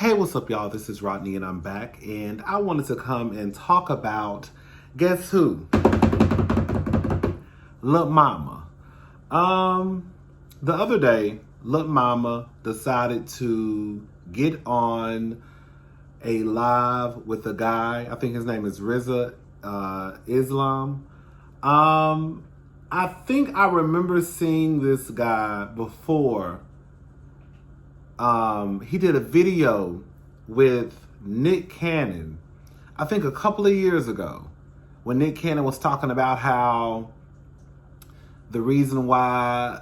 Hey, what's up, y'all? This is Rodney, and I'm back. And I wanted to come and talk about, guess who? Lil Mama. The other day, Lil Mama decided to get on a live with a guy. I think his name is Rizza Islam. I think I remember seeing this guy before. He did a video with Nick Cannon, I think a couple of years ago, when Nick Cannon was talking about how the reason why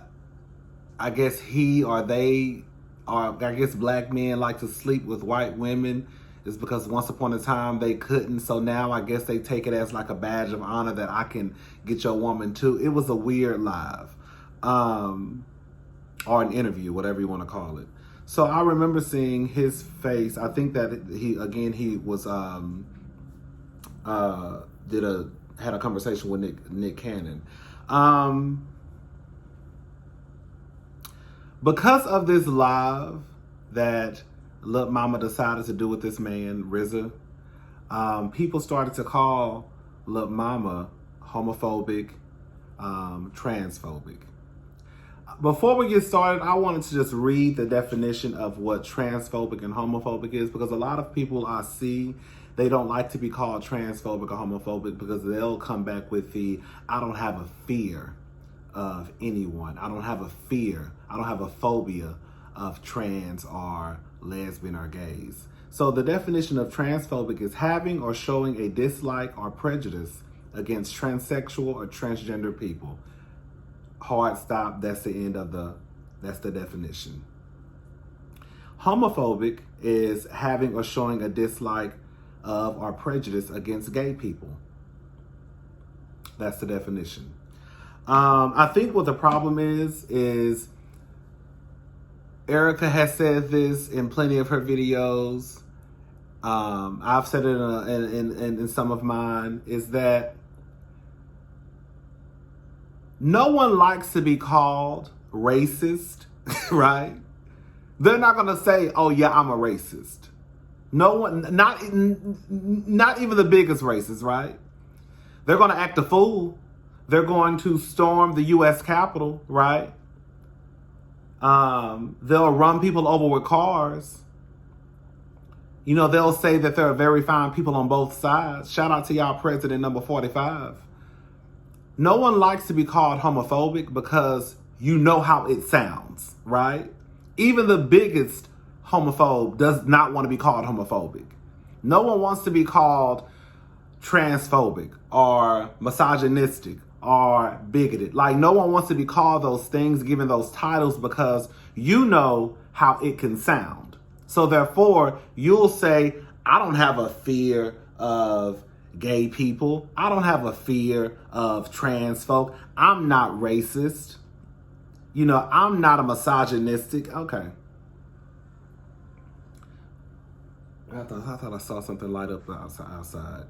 I guess he or they, or I guess black men like to sleep with white women is because once upon a time they couldn't. So now I guess they take it as like a badge of honor that I can get your woman too. It was a weird live, or an interview, whatever you want to call it. So I remember seeing his face. I think that he was had a conversation with Nick Cannon. Because of this live that Lil Mama decided to do with this man, Rizza, people started to call Lil Mama homophobic, transphobic. Before we get started, I wanted to just read the definition of what transphobic and homophobic is, because a lot of people I see, they don't like to be called transphobic or homophobic because they'll come back with I don't have a fear of anyone. I don't have a phobia of trans or lesbian or gays. So the definition of transphobic is having or showing a dislike or prejudice against transsexual or transgender people. Hard stop. That's the definition. Homophobic is having or showing a dislike of or prejudice against gay people. That's the definition. I think what the problem is Erica has said this in plenty of her videos. I've said it in some of mine, is that no one likes to be called racist, right? They're not going to say, oh yeah, I'm a racist. No one, not even the biggest racists, right? They're going to act a fool. They're going to storm the U.S. Capitol, right? They'll run people over with cars. You know, they'll say that there are very fine people on both sides. Shout out to y'all president number 45. No one likes to be called homophobic because you know how it sounds, right? Even the biggest homophobe does not want to be called homophobic. No one wants to be called transphobic or misogynistic or bigoted. Like, no one wants to be called those things, given those titles, because you know how it can sound. So therefore, you'll say, I don't have a fear of gay people. I don't have a fear of trans folk. I'm not racist. You know, I'm not a misogynistic. Okay. I thought I saw something light up outside.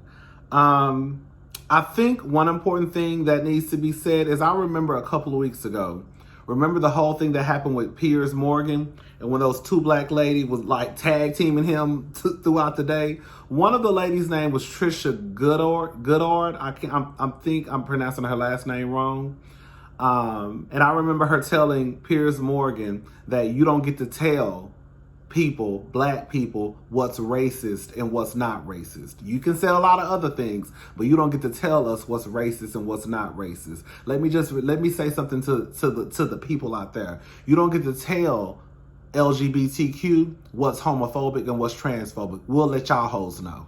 I think one important thing that needs to be said is, I remember a couple of weeks ago, remember the whole thing that happened with Piers Morgan, and when those two black ladies was like tag teaming him throughout the day. One of the ladies' name was Trisha Goodard. I think I'm pronouncing her last name wrong. And I remember her telling Piers Morgan that you don't get to tell people, black people, what's racist and what's not racist. You can say a lot of other things, but you don't get to tell us what's racist and what's not racist. Let me say something to the people out there. You don't get to tell LGBTQ what's homophobic and what's transphobic. We'll let y'all hoes know,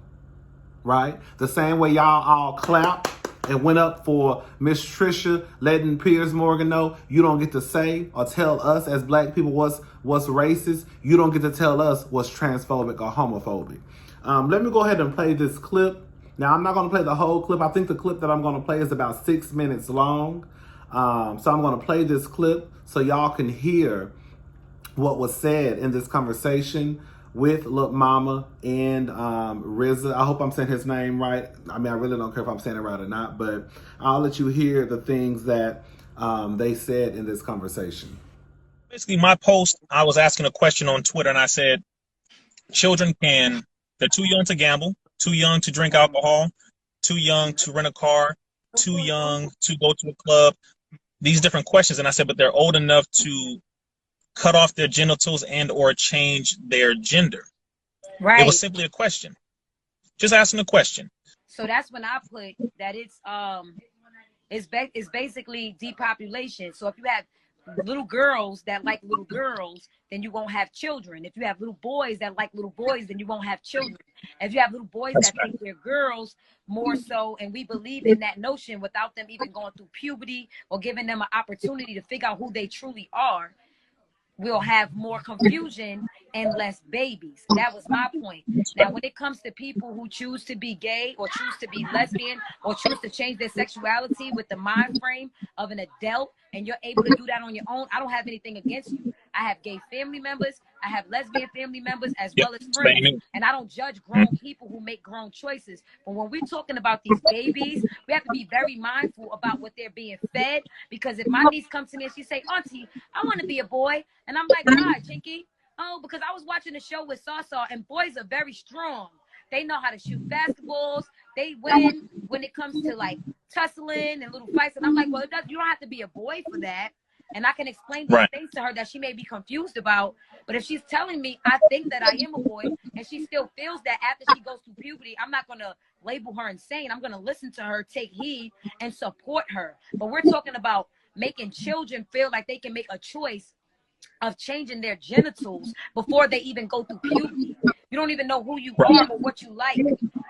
right? The same way y'all all clap and went up for Miss Trisha letting Piers Morgan know, you don't get to say or tell us as black people what's racist. You don't get to tell us what's transphobic or homophobic. Let me go ahead and play this clip. Now, I'm not going to play the whole clip. I think the clip that I'm going to play is about 6 minutes long. So I'm going to play this clip so y'all can hear what was said in this conversation with Lil Mama and Rizza. I hope I'm saying his name right. I mean, I really don't care if I'm saying it right or not, but I'll let you hear the things that they said in this conversation. Basically, my post, I was asking a question on Twitter, and I said, Children they're too young to gamble, too young to drink alcohol, too young to rent a car, too young to go to a club, these different questions. And I said, but they're old enough to cut off their genitals and or change their gender. It was Right. simply a question. Just asking a question. So that's when I put that it's basically depopulation. So if you have little girls that like little girls, then you won't have children. If you have little boys that like little boys, then you won't have children. If you have little boys That's that right. think they're girls more so, and we believe in that notion without them even going through puberty or giving them an opportunity to figure out who they truly are, we'll have more confusion and less babies. That was my point. That's Now, right. when it comes to people who choose to be gay or choose to be lesbian or choose to change their sexuality with the mind frame of an adult, and you're able to do that on your own, I don't have anything against you. I have gay family members, I have lesbian family members, as Yep. well as Same friends. here. And I don't judge grown Mhm. people who make grown choices. But when we're talking about these babies, we have to be very mindful about what they're being fed. Because if my niece comes to me and she say, Auntie, I want to be a boy. And I'm like, why, Chinky? Oh, because I was watching a show with Sasa, and boys are very strong. They know how to shoot basketballs. They win when it comes to like tussling and little fights. And I'm like, well, you don't have to be a boy for that. And I can explain these Right. things to her that she may be confused about. But if she's telling me, I think that I am a boy, and she still feels that after she goes through puberty, I'm not going to label her insane. I'm going to listen to her, take heed, and support her. But we're talking about making children feel like they can make a choice of changing their genitals before they even go through puberty. You don't even know who you Right. are or what you like.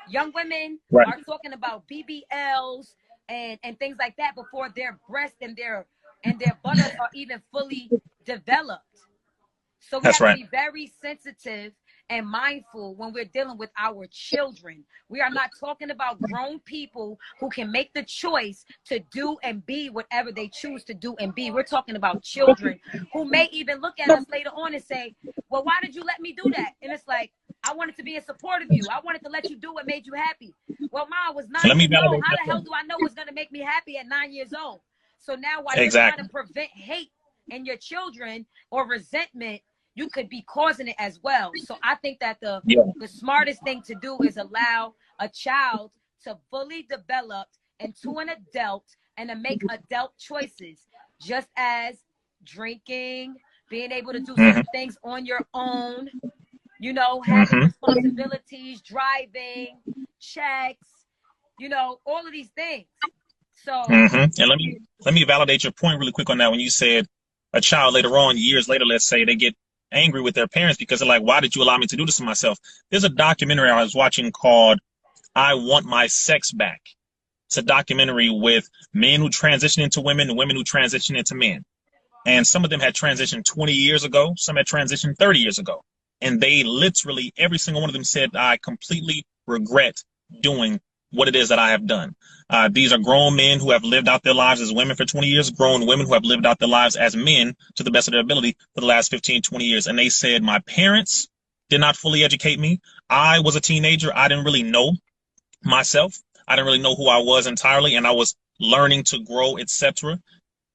Young women Right. are talking about BBLs and things like that before their breasts and their buttocks are even fully developed. So we That's have to right. be very sensitive and mindful when we're dealing with our children. We are not talking about grown people who can make the choice to do and be whatever they choose to do and be. We're talking about children who may even look at us later on and say, well, why did you let me do that? And it's like, I wanted to be in support of you. I wanted to let you do what made you happy. Well, Mom, I was Let 9 me years old. validate How that the hell point. do I know what's going to make me happy at 9 years old? So now while you're trying to Exactly. prevent hate in your children or resentment, you could be causing it as well. So I think that the Yeah. smartest thing to do is allow a child to fully develop into an adult and to make adult choices, just as drinking, being able to do Hmm. certain things on your own, you know, having Hmm. responsibilities, driving, checks, you know, all of these things. So, Hmm. And let me validate your point really quick on that. When you said a child later on, years later, let's say, they get angry with their parents because they're like, why did you allow me to do this to myself? There's a documentary I was watching called I Want My Sex Back. It's a documentary with men who transition into women and women who transition into men. And some of them had transitioned 20 years ago. Some had transitioned 30 years ago. And they literally, every single one of them said, I completely regret doing what it is that I have done. These are grown men who have lived out their lives as women for 20 years, grown women who have lived out their lives as men to the best of their ability for the last 15, 20 years. And they said, my parents did not fully educate me. I was a teenager. I didn't really know myself. I didn't really know who I was entirely. And I was learning to grow, etc.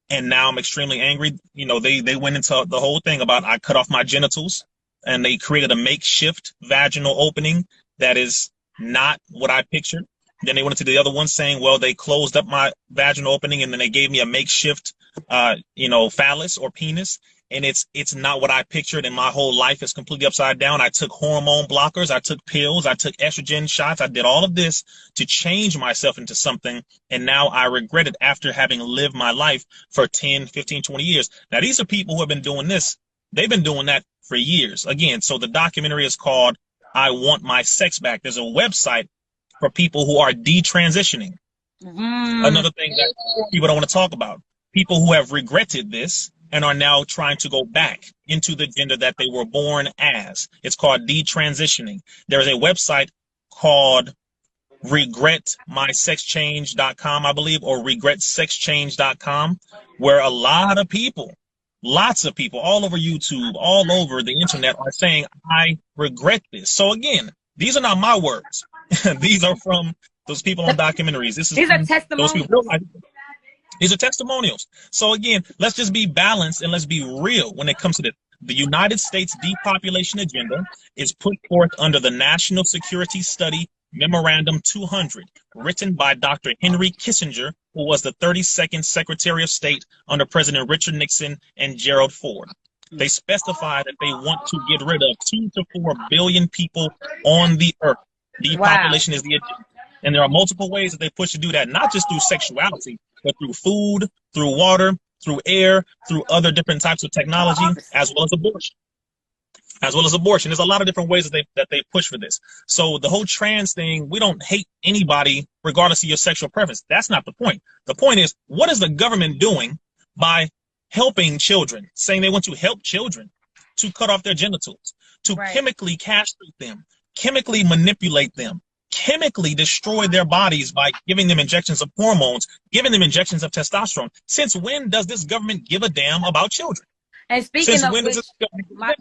And now I'm extremely angry. You know, they went into the whole thing about I cut off my genitals and they created a makeshift vaginal opening that is not what I pictured. Then they went into the other one saying, well, they closed up my vaginal opening and then they gave me a makeshift, phallus or penis. And it's not what I pictured. And my whole life is completely upside down. I took hormone blockers. I took pills. I took estrogen shots. I did all of this to change myself into something. And now I regret it after having lived my life for 10, 15, 20 years. Now, these are people who have been doing this. They've been doing that for years. Again, so the documentary is called I Want My Sex Back. There's a website for people who are detransitioning. Another thing that people don't want to talk about. People who have regretted this and are now trying to go back into the gender that they were born as. It's called detransitioning. There is a website called regretmysexchange.com, I believe, or regretsexchange.com, where a lot of people, lots of people all over YouTube, all over the internet are saying, I regret this. So again, these are not my words. These are from those people on documentaries. This is these are from those people. testimonials. These are testimonials. So again, let's just be balanced and let's be real when it comes to this. The United States depopulation agenda is put forth under the National Security Study Memorandum 200, written by Dr. Henry Kissinger, who was the 32nd Secretary of State under President Richard Nixon and Gerald Ford. They specify that they want to get rid of 2 to 4 billion people on the earth. Depopulation is the agenda. And there are multiple ways that they push to do that, not just through sexuality, but through food, through water, through air, through other different types of technology, as well as abortion. There's a lot of different ways that they push for this. So the whole trans thing, we don't hate anybody regardless of your sexual preference. That's not the point. The point is, what is the government doing by helping children, saying they want to help children to cut off their genitals, to chemically castrate them, chemically manipulate them, chemically destroy their bodies by giving them injections of hormones, giving them injections of testosterone? Since when does this government give a damn about children? And speaking of which,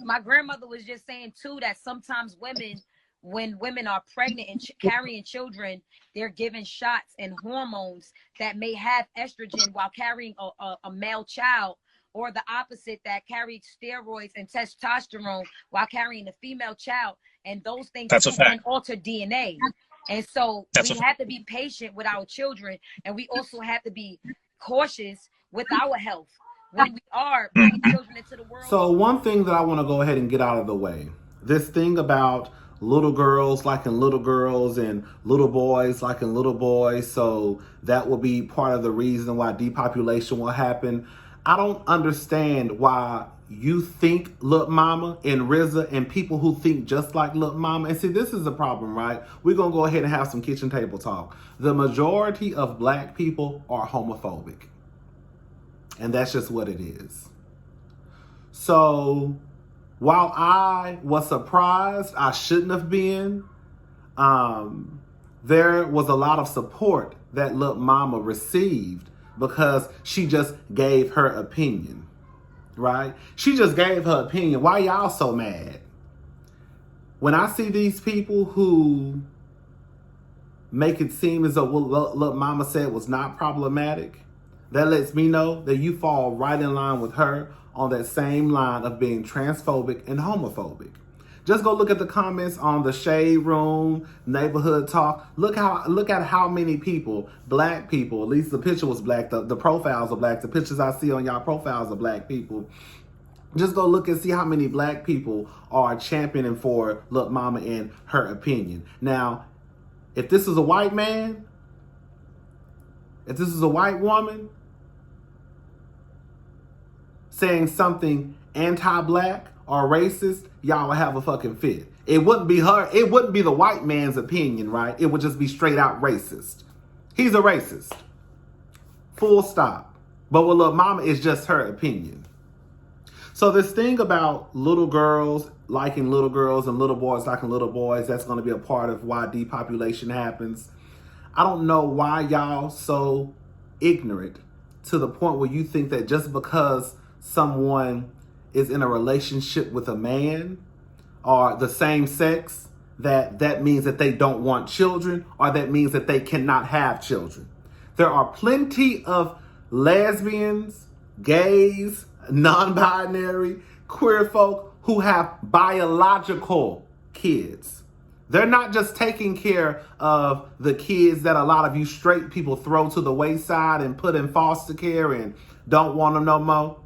my grandmother was just saying too that sometimes women, when women are pregnant and carrying children, they're given shots and hormones that may have estrogen while carrying a male child, or the opposite, that carried steroids and testosterone while carrying a female child. And those things can alter DNA. And so we have to be patient with our children, and we also have to be cautious with our health when we are bringing children into the world. So one thing that I want to go ahead and get out of the way, this thing about little girls liking little girls and little boys liking little boys, so that will be part of the reason why depopulation will happen. I don't understand why you think Lil Mama and RZA and people who think just like Lil Mama. And see, this is the problem, right? We're going to go ahead and have some kitchen table talk. The majority of black people are homophobic. And that's just what it is. So while I was surprised, I shouldn't have been, there was a lot of support that Lil Mama received because she just gave her opinion, right? She just gave her opinion. Why y'all so mad? When I see these people who make it seem as though what Lil Mama said was not problematic, that lets me know that you fall right in line with her on that same line of being transphobic and homophobic. Just go look at the comments on the Shade Room, Neighborhood Talk. Look at how many people, black people, at least the picture was black, the profiles are black, the pictures I see on y'all profiles are black people. Just go look and see how many black people are championing for Lil Mama and her opinion. Now, if this is a white man, if this is a white woman saying something anti-black or racist, y'all would have a fucking fit. It wouldn't be her. It wouldn't be the white man's opinion, right? It would just be straight out racist. He's a racist. Full stop. But with Lil Mama, it's just her opinion. So this thing about little girls liking little girls and little boys liking little boys, that's going to be a part of why depopulation happens. I don't know why y'all so ignorant to the point where you think that just because someone is in a relationship with a man or the same sex, that means that they don't want children, or that means that they cannot have children. There are plenty of lesbians, gays, non-binary, queer folk who have biological kids. They're not just taking care of the kids that a lot of you straight people throw to the wayside and put in foster care and don't want them no more.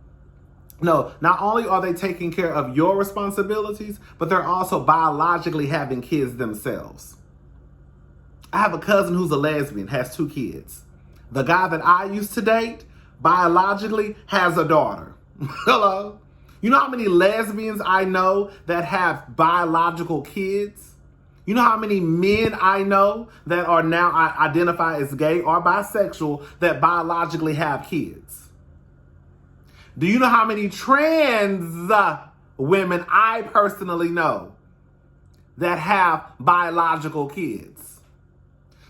No, not only are they taking care of your responsibilities, but they're also biologically having kids themselves. I have a cousin who's a lesbian, has 2 kids. The guy that I used to date biologically has a daughter. Hello? You know how many lesbians I know that have biological kids? You know how many men I know that are now identify as gay or bisexual that biologically have kids? Do you know how many trans women I personally know that have biological kids?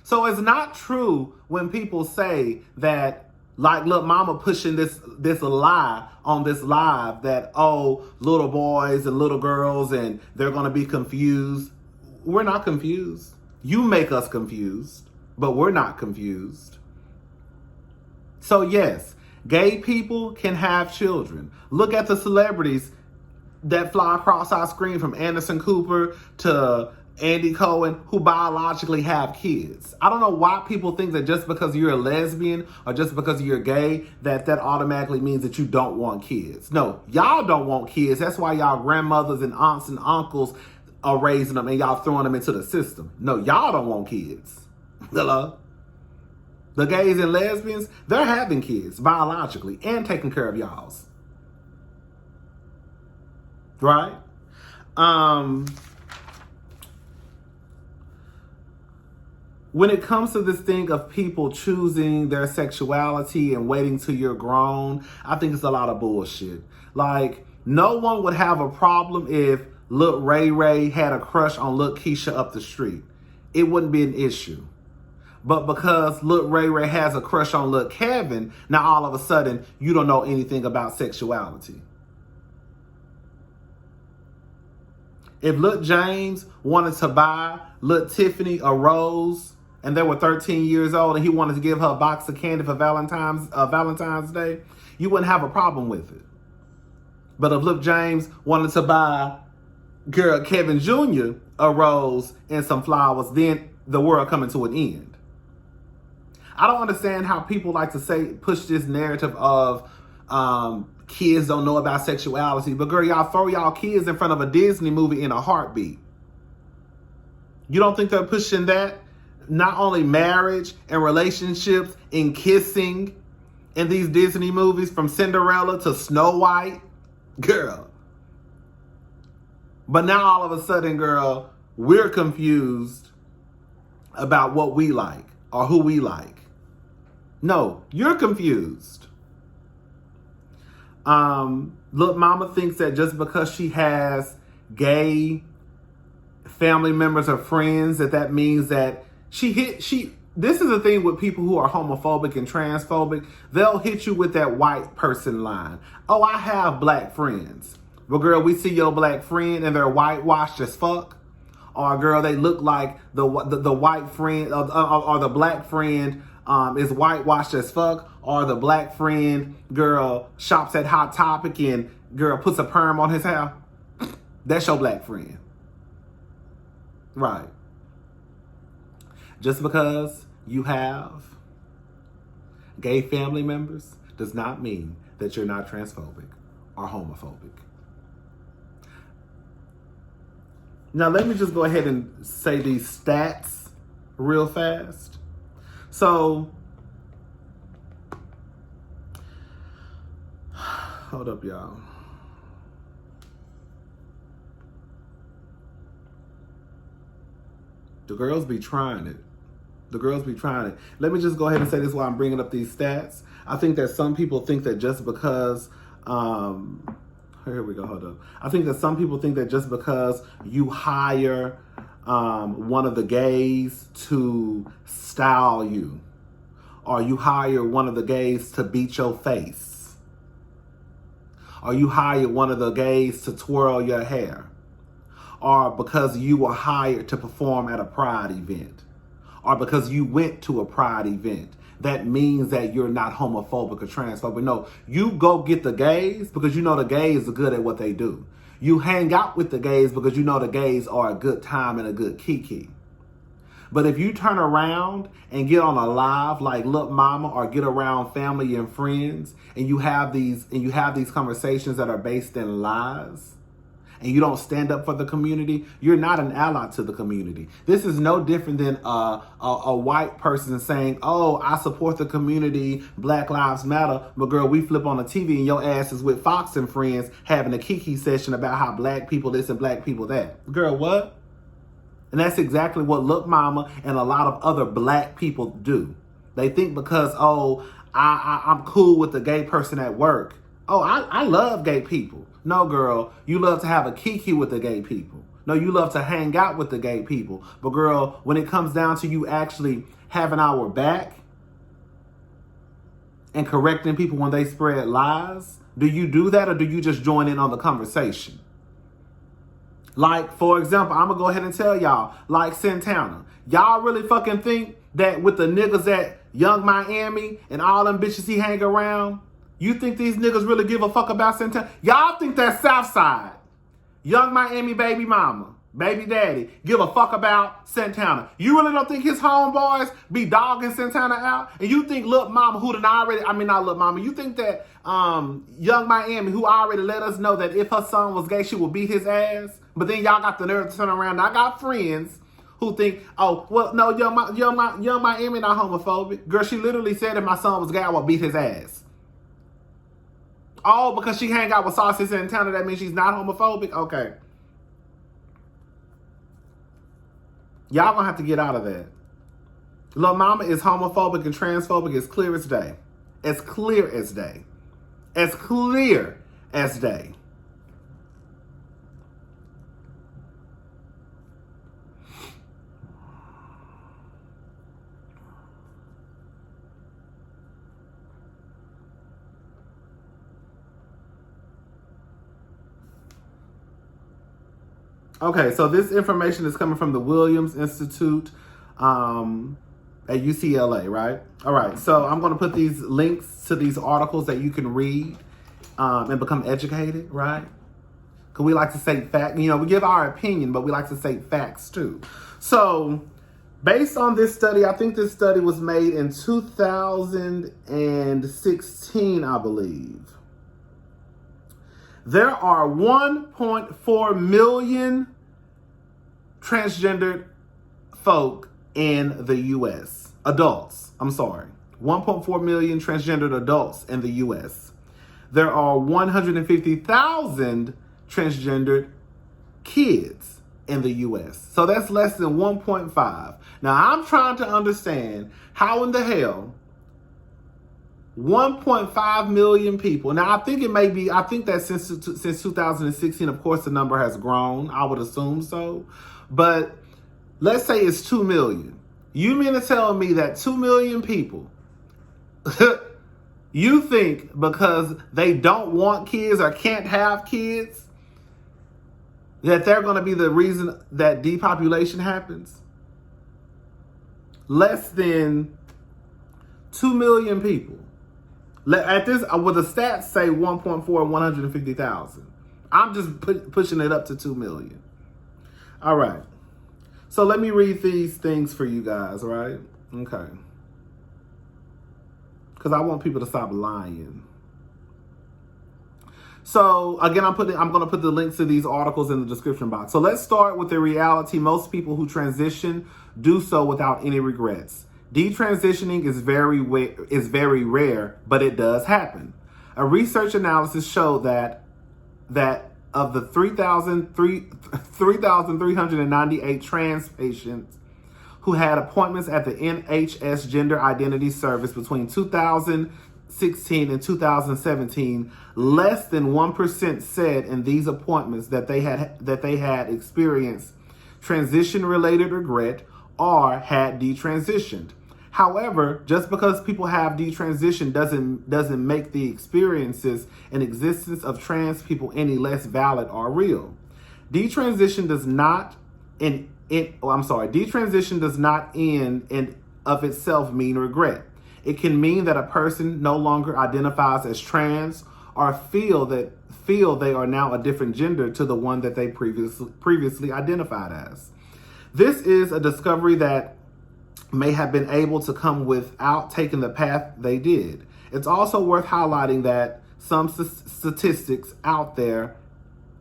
So it's not true when people say that, like Lil Mama pushing this lie on this live that, oh, little boys and little girls and they're going to be confused. We're not confused. You make us confused, but we're not confused. So yes, gay people can have children. Look at the celebrities that fly across our screen, from Anderson Cooper to Andy Cohen, who biologically have kids. I don't know why people think that just because you're a lesbian or just because you're gay, that automatically means that you don't want kids. No, y'all don't want kids. That's why y'all grandmothers and aunts and uncles are raising them and y'all throwing them into the system. No, y'all don't want kids. Hello? The gays and lesbians, they're having kids biologically and taking care of y'all's. Right? When it comes to this thing of people choosing their sexuality and waiting till you're grown, I think it's a lot of bullshit. Like, no one would have a problem if Lil Ray Ray had a crush on Lil Keisha up the street. It wouldn't be an issue. But because Lil Ray Ray has a crush on Lil Kevin, now all of a sudden you don't know anything about sexuality. If Lil James wanted to buy Lil Tiffany a rose and they were 13 years old and he wanted to give her a box of candy for Valentine's Day, you wouldn't have a problem with it. But if Lil James wanted to buy Kevin Jr. a rose and some flowers, then the world coming to an end. I don't understand how people like to push this narrative of kids don't know about sexuality, but girl, y'all throw y'all kids in front of a Disney movie in a heartbeat. You don't think they're pushing that? Not only marriage and relationships and kissing in these Disney movies, from Cinderella to Snow White, girl. But now all of a sudden, girl, we're confused about what we like or who we like. No, you're confused. Lil Mama thinks that just because she has gay family members or friends, that means that this is the thing with people who are homophobic and transphobic. They'll hit you with that white person line. Oh, I have black friends. Well, girl, we see your black friend and they're whitewashed as fuck. Or, girl, they look like the white friend or the black friend is whitewashed as fuck. Or the black friend, girl, shops at Hot Topic and, girl, puts a perm on his hair. That's your black friend. Right. Just because you have gay family members does not mean that you're not transphobic or homophobic. Now, let me just go ahead and say these stats real fast. So, hold up, y'all. The girls be trying it. Let me just go ahead and say this while I'm bringing up these stats. I think that some people think that just because, here we go, hold up. I think that some people think that just because you hire one of the gays to style you, or you hire one of the gays to beat your face, or you hire one of the gays to twirl your hair, or because you were hired to perform at a pride event, or because you went to a pride event, that means that you're not homophobic or transphobic. No, you go get the gays because you know the gays are good at what they do. You hang out with the gays because you know the gays are a good time and a good kiki. But if you turn around and get on a live like Lil Mama, or get around family and friends, and you have these conversations that are based in lies, and you don't stand up for the community, you're not an ally to the community. This is no different than a white person saying, oh, I support the community, Black Lives Matter, but girl, we flip on the TV and your ass is with Fox and Friends having a kiki session about how black people this and black people that. Girl, what? And that's exactly what Lil Mama and a lot of other black people do. They think because, oh, I'm cool with the gay person at work. Oh, I love gay people. No, girl, you love to have a kiki with the gay people. No, you love to hang out with the gay people. But girl, when it comes down to you actually having our back and correcting people when they spread lies, do you do that or do you just join in on the conversation? Like, for example, I'm going to go ahead and tell y'all, like Santana. Y'all really fucking think that with the niggas at Young Miami and all them bitches he hang around, you think these niggas really give a fuck about Santana? Y'all think that's Southside. Young Miami baby mama, baby daddy, give a fuck about Santana. You really don't think his homeboys be dogging Santana out? And you think Lil Mama, who done already, I mean not Lil Mama, you think that Young Miami, who already let us know that if her son was gay, she would beat his ass? But then y'all got the nerve to turn around. I got friends who think, oh, well, no, Young Miami not homophobic. Girl, she literally said if my son was gay, I would beat his ass. Oh, because she hang out with Saucy Santana, that means she's not homophobic? Okay. Y'all gonna have to get out of that. Lil Mama is homophobic and transphobic as clear as day. As clear as day. As clear as day. Okay, so this information is coming from the Williams Institute at UCLA, right? All right, so I'm going to put these links to these articles that you can read and become educated, right? Because we like to say facts. You know, we give our opinion, but we like to say facts too. So based on this study, I think this study was made in 2016, I believe. There are 1.4 million transgendered folk in the U.S. Adults, I'm sorry. 1.4 million transgendered adults in the U.S. There are 150,000 transgendered kids in the U.S. So that's less than 1.5. Now, I'm trying to understand how in the hell 1.5 million people. Now, I think that since 2016, of course, the number has grown. I would assume so. But let's say it's 2 million. You mean to tell me that 2 million people, you think because they don't want kids or can't have kids, that they're going to be the reason that depopulation happens? Less than 2 million people. At this, with the stats say 1.4, 150,000. I'm just pushing it up to 2 million. All right. So let me read these things for you guys, right? Okay. Because I want people to stop lying. So again, I'm going to put the links to these articles in the description box. So let's start with the reality. Most people who transition do so without any regrets. Detransitioning is very rare, but it does happen. A research analysis showed that of the 3,398 trans patients who had appointments at the NHS Gender Identity Service between 2016 and 2017, less than 1% said in these appointments that they had experienced transition-related regret or had detransitioned. However, just because people have detransitioned doesn't make the experiences and existence of trans people any less valid or real. Detransition does not Detransition does not in and of itself mean regret. It can mean that a person no longer identifies as trans or feel they are now a different gender to the one that they previously identified as. This is a discovery that may have been able to come without taking the path they did. It's also worth highlighting that some statistics out there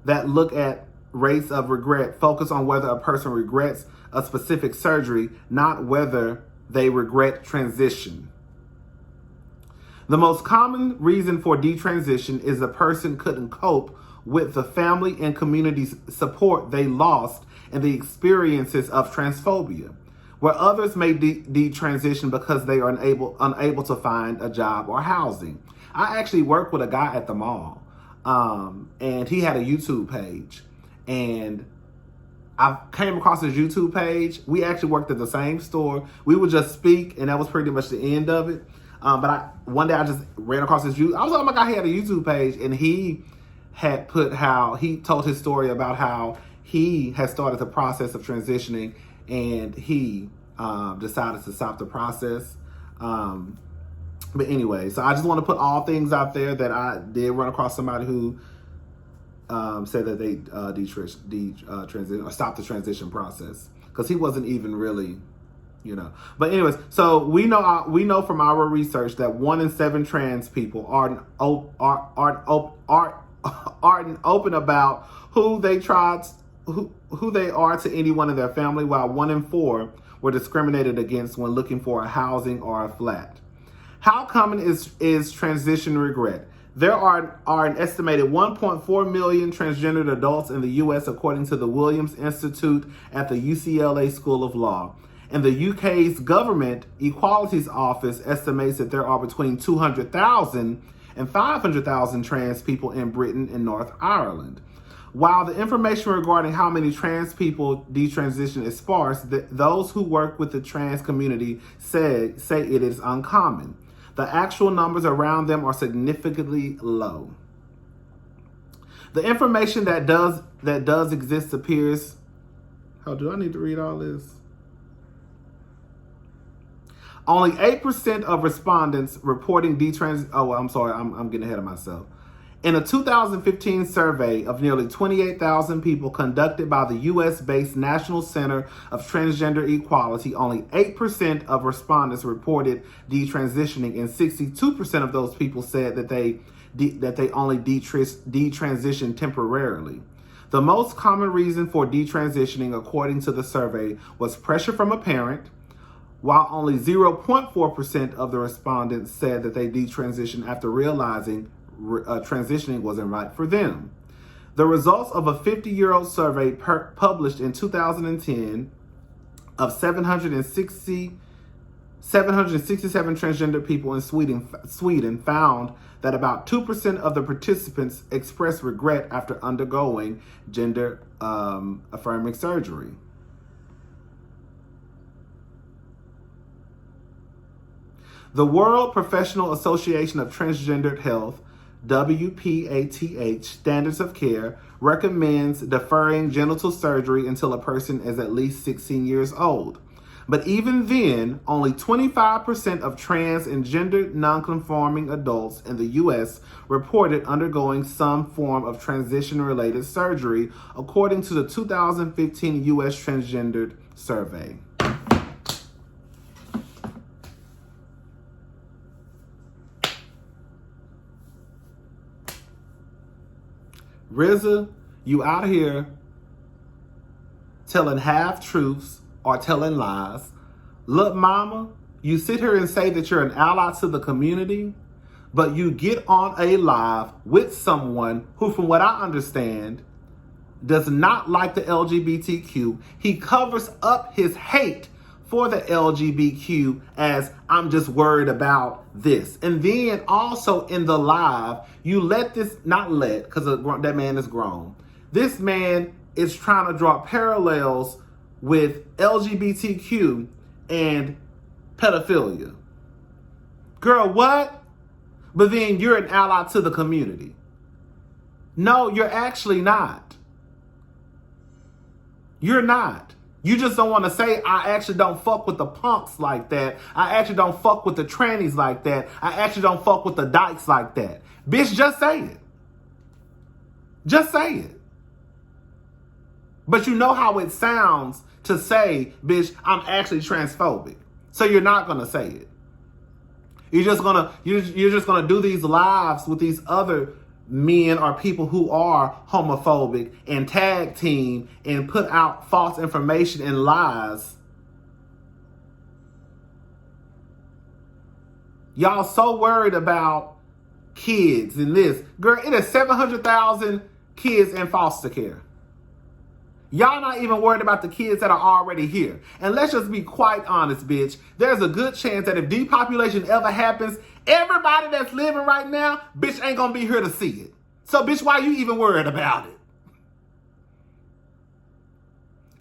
that look at rates of regret focus on whether a person regrets a specific surgery, not whether they regret transition. The most common reason for detransition is the person couldn't cope with the family and community support they lost and the experiences of transphobia, where others may detransition because they are unable to find a job or housing. I actually worked with a guy at the mall, and he had a YouTube page, and I came across his YouTube page. We actually worked at the same store. We would just speak, and that was pretty much the end of it. But one day I just ran across his YouTube. I was like, oh my God, he had a YouTube page, and he had put how he told his story about how he had started the process of transitioning, and he decided to stop the process. But anyway, so I just want to put all things out there that I did run across somebody who said that they transition or stopped the transition process because he wasn't even really, But anyways, so we know from our research that 1 in 7 trans people aren't open about who they are to anyone in their family, while 1 in 4 were discriminated against when looking for a housing or a flat. How common is transition regret? There are an estimated 1.4 million transgendered adults in the U.S. according to the Williams Institute at the UCLA School of Law. And the UK's Government Equalities Office estimates that there are between 200,000 and 500,000 trans people in Britain and North Ireland. While the information regarding how many trans people detransition is sparse, those who work with the trans community say it is uncommon. The actual numbers around them are significantly low. The information that does exist appears. How do I need to read all this? Only 8% of respondents reporting detrans. Oh, I'm sorry, I'm getting ahead of myself. In a 2015 survey of nearly 28,000 people conducted by the U.S.-based National Center of Transgender Equality, only 8% of respondents reported detransitioning, and 62% of those people said that they only detransition temporarily. The most common reason for detransitioning, according to the survey, was pressure from a parent, while only 0.4% of the respondents said that they detransitioned after realizing transitioning wasn't right for them. The results of a 50-year-old survey published in 2010 of 767 transgender people in Sweden found that about 2% of the participants expressed regret after undergoing gender affirming surgery. The World Professional Association of Transgendered Health, WPATH, Standards of Care, recommends deferring genital surgery until a person is at least 16 years old. But even then, only 25% of trans and gender nonconforming adults in the U.S. reported undergoing some form of transition-related surgery, according to the 2015 U.S. Transgendered Survey. RZA, you out here telling half-truths or telling lies. Lil Mama, you sit here and say that you're an ally to the community, but you get on a live with someone who, from what I understand, does not like the LGBTQ. He covers up his hate for the LGBTQ as I'm just worried about this. And then also in the live, you let this, not let, because that man is grown. This man is trying to draw parallels with LGBTQ and pedophilia. Girl, what? But then you're an ally to the community. No, you're actually not. You're not. You just don't want to say, I actually don't fuck with the punks like that. I actually don't fuck with the trannies like that. I actually don't fuck with the dykes like that. Bitch, just say it. Just say it. But you know how it sounds to say, bitch, I'm actually transphobic. So you're not going to say it. You're just gonna do these lives with these other men or people who are homophobic and tag team and put out false information and lies. Y'all so worried about kids and this. Girl, it is 700,000 kids in foster care. Y'all not even worried about the kids that are already here. And let's just be quite honest, bitch. There's a good chance that if depopulation ever happens, everybody that's living right now, bitch, ain't gonna be here to see it. So, bitch, why you even worried about it?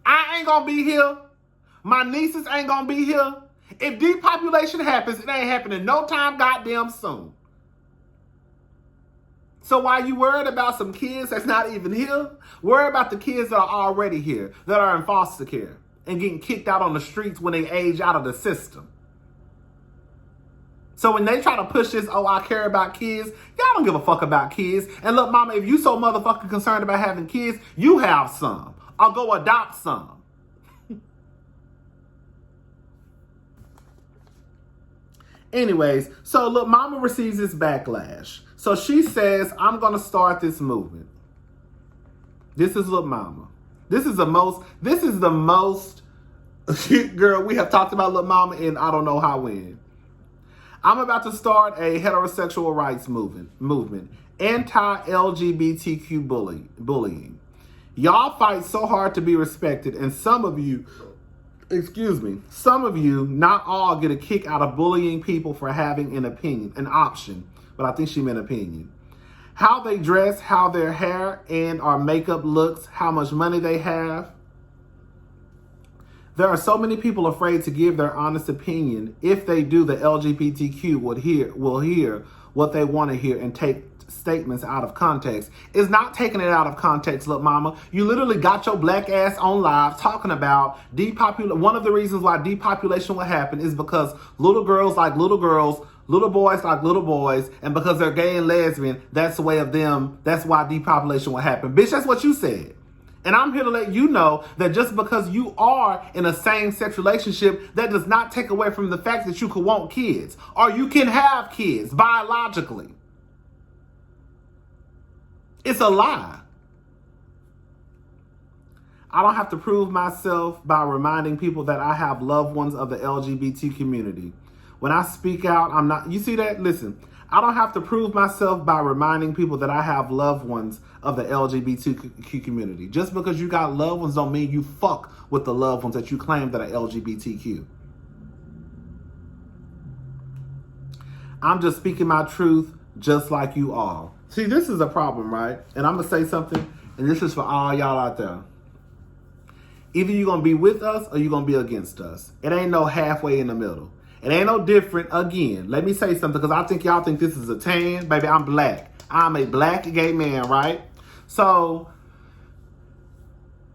I ain't gonna be here. My nieces ain't gonna be here. If depopulation happens, it ain't happening no time goddamn soon. So why you worried about some kids that's not even here? Worry about the kids that are already here, that are in foster care and getting kicked out on the streets when they age out of the system. So when they try to push this, oh, I care about kids, y'all don't give a fuck about kids. And look, mama, if you so motherfucking concerned about having kids, you have some. Or go adopt some. Anyways, so look, mama receives this backlash. So she says, I'm going to start this movement. This is Lil Mama. This is the most, girl, we have talked about Lil Mama in I don't know how when. I'm about to start a heterosexual rights movement. Anti-LGBTQ bullying. Y'all fight so hard to be respected, and some of you, not all, get a kick out of bullying people for having an opinion, an option, but I think she meant opinion. How they dress, how their hair and or makeup looks, how much money they have. There are so many people afraid to give their honest opinion. If they do, the LGBTQ will hear what they want to hear and take statements out of context. It's not taking it out of context, look, mama. You literally got your black ass on live talking about depopulation. One of the reasons why depopulation will happen is because little girls like little girls, little boys like little boys, and because they're gay and lesbian, that's the way of them. That's why depopulation will happen. Bitch, that's what you said. And I'm here to let you know that just because you are in a same-sex relationship, that does not take away from the fact that you could want kids. Or you can have kids biologically. It's a lie. I don't have to prove myself by reminding people that I have loved ones of the LGBT community. When I speak out, I'm not... You see that? Listen. I don't have to prove myself by reminding people that I have loved ones of the LGBTQ community. Just because you got loved ones don't mean you fuck with the loved ones that you claim that are LGBTQ. I'm just speaking my truth just like you all. See, this is a problem, right? And I'm going to say something, and this is for all y'all out there. Either you're going to be with us or you're going to be against us. It ain't no halfway in the middle. It ain't no different. Again, let me say something, because I think y'all think this is a tan. Baby, I'm black. I'm a black gay man, right? So,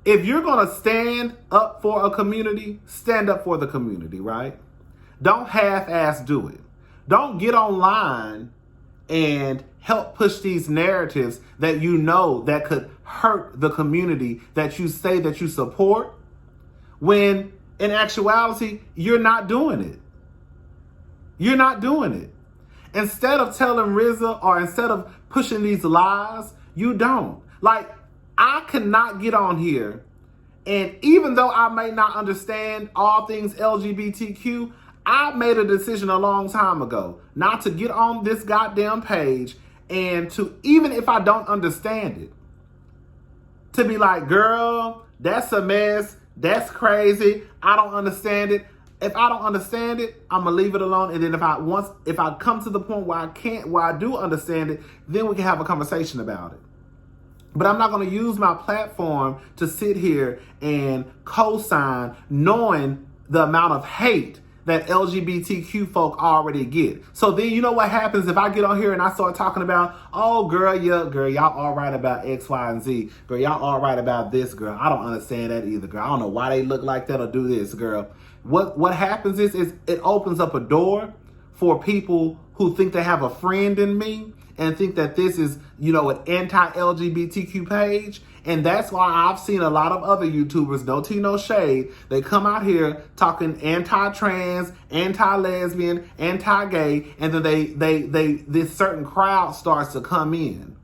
if you're going to stand up for a community, stand up for the community, right? Don't half-ass do it. Don't get online and help push these narratives that you know that could hurt the community that you say that you support, when in actuality, you're not doing it. You're not doing it. Instead of telling RZA, or instead of pushing these lies, you don't. Like, I cannot get on here, and even though I may not understand all things LGBTQ, I made a decision a long time ago not to get on this goddamn page, and to, even if I don't understand it, to be like, girl, that's a mess, that's crazy, I don't understand it. If I don't understand it, I'm gonna leave it alone. And then if I come to the point where I do understand it, then we can have a conversation about it. But I'm not gonna use my platform to sit here and co-sign knowing the amount of hate that LGBTQ folk already get. So then you know what happens if I get on here and I start talking about, oh girl, yeah, girl, y'all all right about X, Y, and Z. Girl, y'all all right about this, girl. I don't understand that either, girl. I don't know why they look like that or do this, girl. What happens is it opens up a door for people who think they have a friend in me and think that this is, an anti-LGBTQ page. And that's why I've seen a lot of other YouTubers, no tea, no shade, they come out here talking anti-trans, anti-lesbian, anti-gay, and then this certain crowd starts to come in.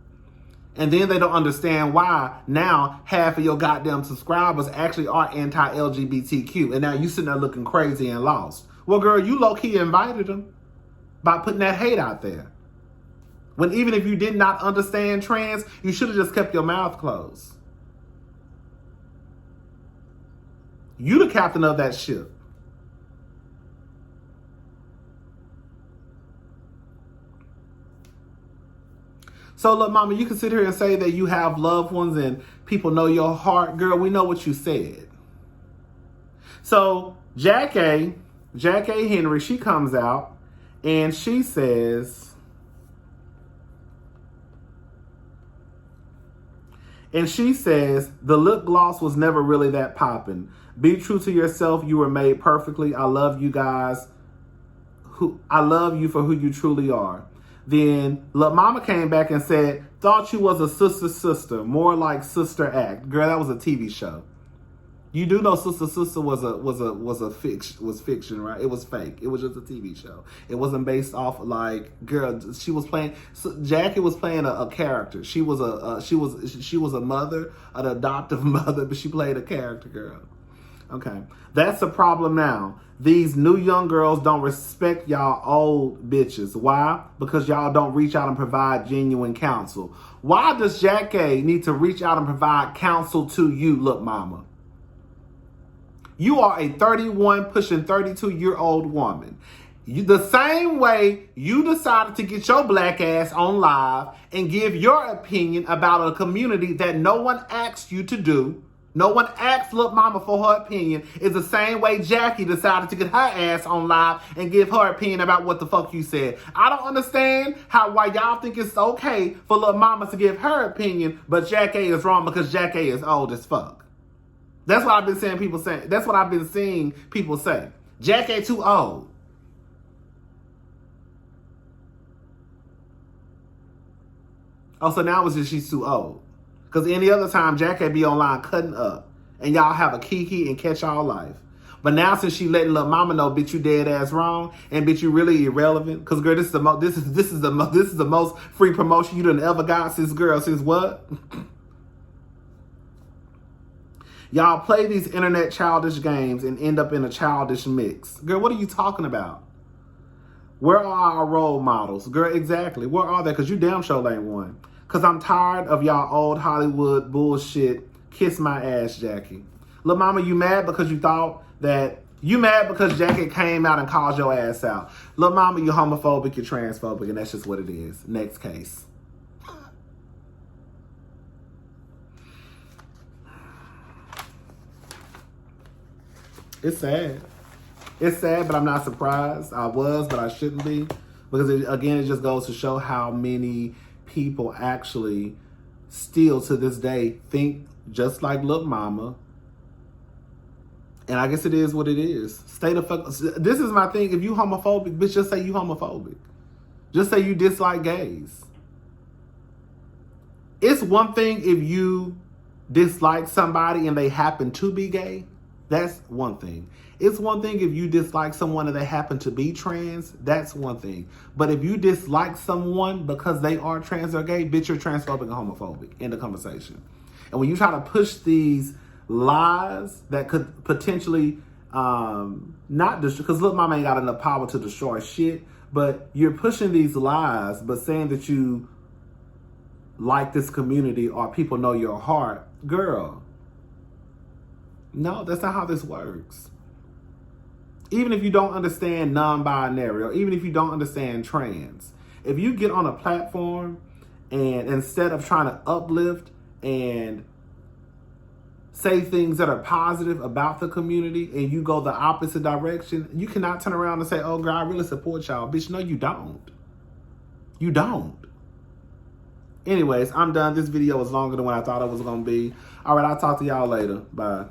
And then they don't understand why now half of your goddamn subscribers actually are anti-LGBTQ. And now you sitting there looking crazy and lost. Well, girl, you low-key invited them by putting that hate out there. When even if you did not understand trans, you should have just kept your mouth closed. You the captain of that ship. So look, mama, you can sit here and say that you have loved ones and people know your heart. Girl, we know what you said. So Jack A. Henry, she comes out and she says, the lip gloss was never really that poppin'. Be true to yourself. You were made perfectly. I love you guys I love you for who you truly are. Then Lil Mama came back and said, thought you was a sister, more like Sister Act. Girl, that was a TV show. You do know Sister was fiction, right? It was fake. It was just a TV show. It wasn't based off like, girl. She was playing. Jackie was playing a character. She was a mother, an adoptive mother, but she played a character, girl. Okay, that's the problem now. These new young girls don't respect y'all old bitches. Why? Because y'all don't reach out and provide genuine counsel. Why does Jackie need to reach out and provide counsel to you, Lil Mama? You are a 31 pushing 32-year-old woman. The same way you decided to get your black ass on live and give your opinion about a community that no one asked you to do. No one asked Lil Mama for her opinion. Is the same way Jackie decided to get her ass on live and give her opinion about what the fuck you said. I don't understand why y'all think it's okay for Lil Mama to give her opinion, but Jackie is wrong because Jackie is old as fuck. That's what I've been seeing people say. That's what I've been seeing people say. Jackie too old. Oh, so now it's just she's too old. Because any other time, Jackie be online cutting up. And y'all have a kiki and catch all life. But now since she letting Lil Mama know, bitch, you dead ass wrong. And bitch, you really irrelevant. Because girl, this is the most free promotion you done ever got since what? Y'all play these internet childish games and end up in a childish mix. Girl, what are you talking about? Where are our role models? Girl, exactly. Where are they? Because you damn sure ain't one. Because I'm tired of y'all old Hollywood bullshit. Kiss my ass, Jackie. Lil Mama, you mad because you thought that... You mad because Jackie came out and called your ass out. Lil Mama, you homophobic, you're transphobic, and that's just what it is. Next case. It's sad. It's sad, but I'm not surprised. I was, but I shouldn't be. Because, it just goes to show how many people actually still, to this day, think just like Lil Mama. And I guess it is what it is. Stay the fuck... This is my thing. If you homophobic, bitch, just say you homophobic. Just say you dislike gays. It's one thing if you dislike somebody and they happen to be gay. That's one thing. It's one thing if you dislike someone and they happen to be trans. That's one thing. But if you dislike someone because they are trans or gay, bitch, you're transphobic and homophobic. End of conversation. And when you try to push these lies that could potentially not destroy, because Lil Mama ain't got enough power to destroy shit, but you're pushing these lies, but saying that you like this community or people know your heart, girl. No, that's not how this works. Even if you don't understand non-binary or even if you don't understand trans, if you get on a platform and instead of trying to uplift and say things that are positive about the community and you go the opposite direction, you cannot turn around and say, oh, girl, I really support y'all. Bitch, no, you don't. You don't. Anyways, I'm done. This video was longer than what I thought it was going to be. All right, I'll talk to y'all later. Bye.